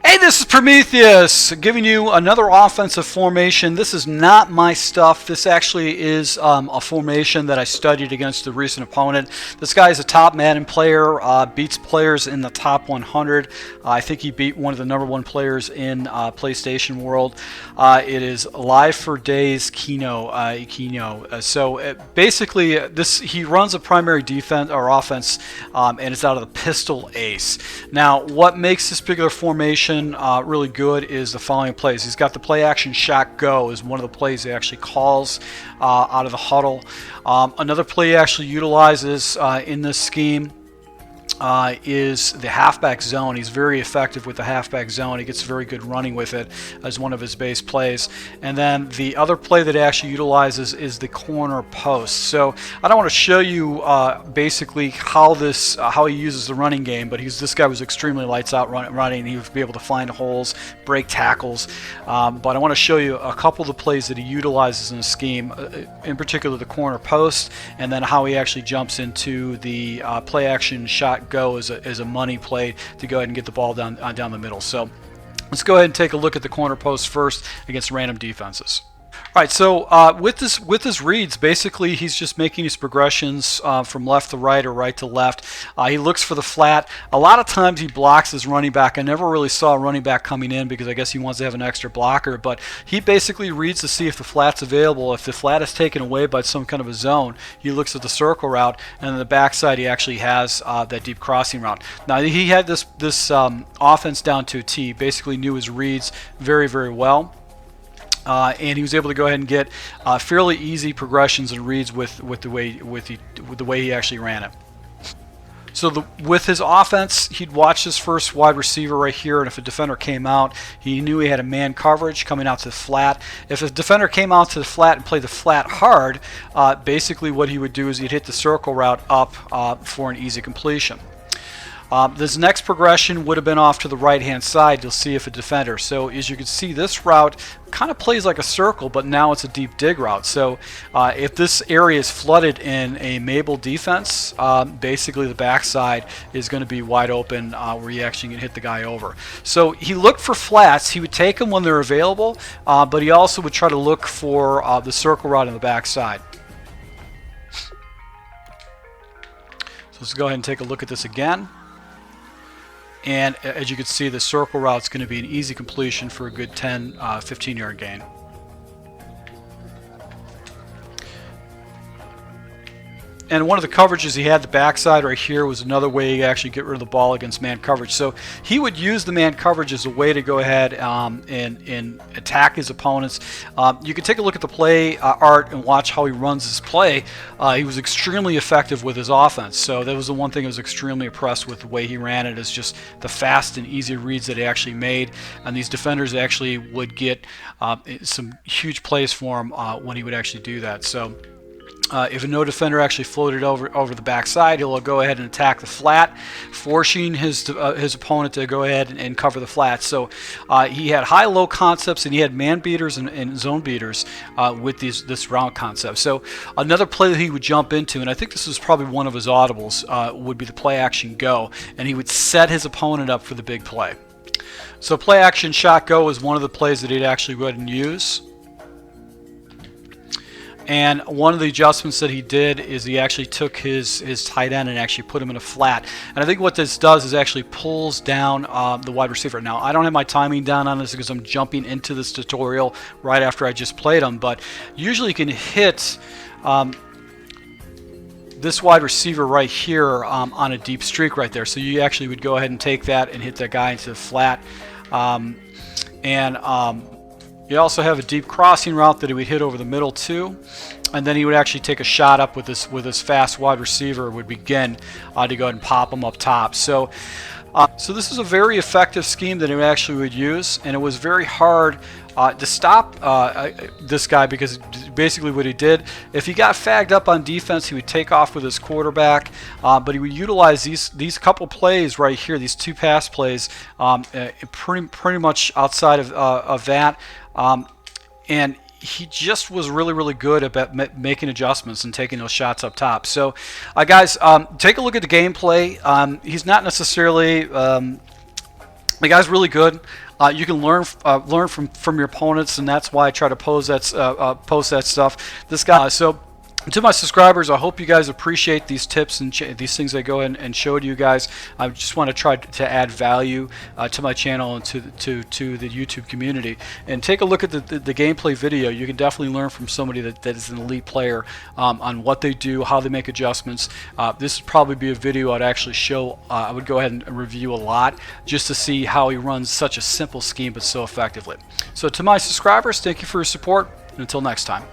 Hey, this is Prometheus giving you another offensive formation. This is not my stuff. This actually is a formation that I studied against a recent opponent. This guy is a top Madden player, beats players in the top 100. I think he beat one of the #1 players in PlayStation World. It is Live for Days Kino. Basically, he runs a primary defense or offense, and it's out of the pistol ace. Now, what makes this particular formation really good is the following plays. He's got the play action shot go is one of the plays he actually calls out of the huddle. Another play he actually utilizes in this scheme is the halfback zone. He's very effective with the halfback zone. He gets very good running with it as one of his base plays. And then the other play that he actually utilizes is the corner post. So I don't want to show you basically how he uses the running game, but this guy was extremely lights out running. He would be able to find holes, break tackles. But I want to show you a couple of the plays that he utilizes in the scheme, in particular the corner post, and then how he actually jumps into the play action shot go as a money play to go ahead and get the ball down the middle. So let's go ahead and take a look at the corner post first against random defenses. All right, so with his reads, basically he's just making his progressions from left to right or right to left. He looks for the flat. A lot of times he blocks his running back. I never really saw a running back coming in because I guess he wants to have an extra blocker, but he basically reads to see if the flat's available. If the flat is taken away by some kind of a zone, he looks at the circle route, and on the backside he actually has that deep crossing route. Now he had this offense down to a T. Basically knew his reads very, very well. And he was able to go ahead and get fairly easy progressions and reads with the way he actually ran it. So with his offense, he'd watch his first wide receiver right here, and if a defender came out, he knew he had a man coverage coming out to the flat. If a defender came out to the flat and played the flat hard, basically what he would do is he'd hit the circle route up for an easy completion. This next progression would have been off to the right-hand side. You'll see if a defender. So as you can see, this route kind of plays like a circle, but now it's a deep dig route. So if this area is flooded in a Mabel defense, basically the backside is going to be wide open where you actually can hit the guy over. So he looked for flats. He would take them when they're available, but he also would try to look for the circle route on the backside. So let's go ahead and take a look at this again. And as you can see, the circle route is going to be an easy completion for a good 10, 15-yard gain. And one of the coverages he had, the backside right here, was another way to actually get rid of the ball against man coverage. So he would use the man coverage as a way to go ahead and attack his opponents. You can take a look at the play art and watch how he runs his play. He was extremely effective with his offense. So that was the one thing I was extremely impressed with the way he ran it, is just the fast and easy reads that he actually made. And these defenders actually would get some huge plays for him when he would actually do that. So if no defender actually floated over the backside, he'll go ahead and attack the flat, forcing his opponent to go ahead and cover the flat. So he had high-low concepts, and he had man beaters and zone beaters with this route concept. So another play that he would jump into, and I think this was probably one of his audibles, would be the play action go, and he would set his opponent up for the big play. So play action shot go is one of the plays that he'd actually go ahead and use. And one of the adjustments that he did is he actually took his tight end and actually put him in a flat. And I think what this does is actually pulls down the wide receiver. Now, I don't have my timing down on this because I'm jumping into this tutorial right after I just played him. But usually you can hit this wide receiver right here on a deep streak right there. So you actually would go ahead and take that and hit that guy into the flat. You also have a deep crossing route that he would hit over the middle too, and then he would actually take a shot up with his fast wide receiver, would begin to go ahead and pop him up top. So this is a very effective scheme that he actually would use, and it was very hard to stop this guy, because basically what he did, if he got fagged up on defense, he would take off with his quarterback, but he would utilize these couple plays right here, these two pass plays, pretty much outside of that. And he just was really, really good about making adjustments and taking those shots up top. So, guys, take a look at the gameplay. He's not necessarily The guy's really good. You can learn from your opponents, and that's why I try to post that stuff. This guy. So to my subscribers, I hope you guys appreciate these tips and these things I go and show to you guys. I just want to try to add value to my channel and to the YouTube community. And take a look at the gameplay video. You can definitely learn from somebody that is an elite player on what they do, how they make adjustments. This would probably be a video I'd actually show. I would go ahead and review a lot just to see how he runs such a simple scheme but so effectively. So to my subscribers, thank you for your support. And until next time.